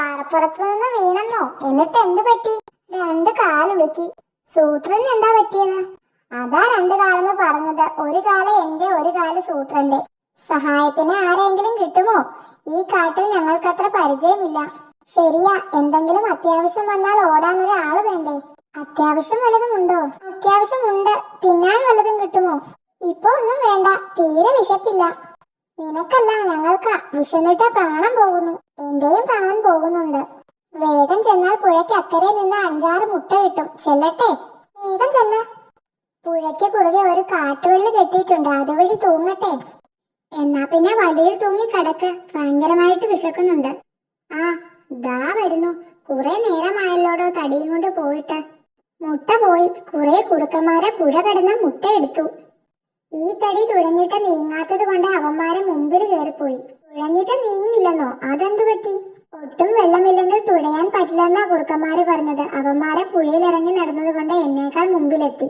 പാറപ്പുറത്ത് നിന്ന് വീണെന്നോ? എന്നിട്ട് എന്ത് പറ്റി? രണ്ട് കാലുളുക്കി. സൂത്രന് എന്താ പറ്റിയത്? അതാ രണ്ട് കാലെന്ന് പറഞ്ഞത്. ഒരു കാല് എന്റെ, ഒരു കാല് സൂത്രന്റെ. സഹായത്തിന് ആരെങ്കിലും കിട്ടുമോ? ഈ കാട്ടിൽ ഞങ്ങൾക്കത്ര പരിചയമില്ല. ശരിയാ, എന്തെങ്കിലും അത്യാവശ്യം വന്നാൽ ഓടാൻ ഒരാള് വേണ്ടേ? അത്യാവശ്യം വല്ലതുമുണ്ടോ? അത്യാവശ്യമുണ്ട്. തിന്നാൻ വല്ലതും കിട്ടുമോ? ഇപ്പൊ ഒന്നും വേണ്ട, തീരെ വിശപ്പില്ല. നിനക്കല്ല, ഞങ്ങൾക്കാ. വിശന്നിട്ട പ്രാണൻ പോകുന്നു. എന്റെയും പ്രാണൻ പോകുന്നുണ്ട്. വേഗം ചെന്നാൽ പുഴയ്ക്ക് അക്കരെ നിന്ന് 5-6 മുട്ട കിട്ടും. ചെല്ലട്ടെ? വേഗം ചെല്ല. പുഴയ്ക്ക് കുറുകെ ഒരു കാട്ടുവള്ളി കെട്ടിയിട്ടുണ്ട്, അതുവഴി തൂങ്ങട്ടെ. എന്നാ പിന്നെ വഴിയിൽ തൂങ്ങി കിടക്ക്. ഭയങ്കരമായിട്ട് വിശക്കുന്നുണ്ട്. ആ, ദാ വരുന്നു. കുറെ നേരമായല്ലോടോ തടിയും കൊണ്ട് പോയിട്ട്. മുട്ട പോയി. കുറെ കുറുക്കന്മാരെ പുഴ കടന്ന് മുട്ട എടുത്തു. ഈ തടി തുഴഞ്ഞിട്ട് നീങ്ങാത്തത് കൊണ്ട് അവന്മാരെ മുമ്പിൽ കയറിപ്പോയി. തുഴഞ്ഞിട്ട് നീങ്ങിയില്ലെന്നോ? അതെന്തു പറ്റി? ഒട്ടും വെള്ളമില്ലെങ്കിൽ തുഴയാൻ പറ്റില്ലെന്നാ കുറുക്കന്മാര് പറഞ്ഞത്. അവന്മാരെ പുഴയിലിറങ്ങി നടന്നത് കൊണ്ട് എന്നേക്കാൾ മുമ്പിലെത്തി.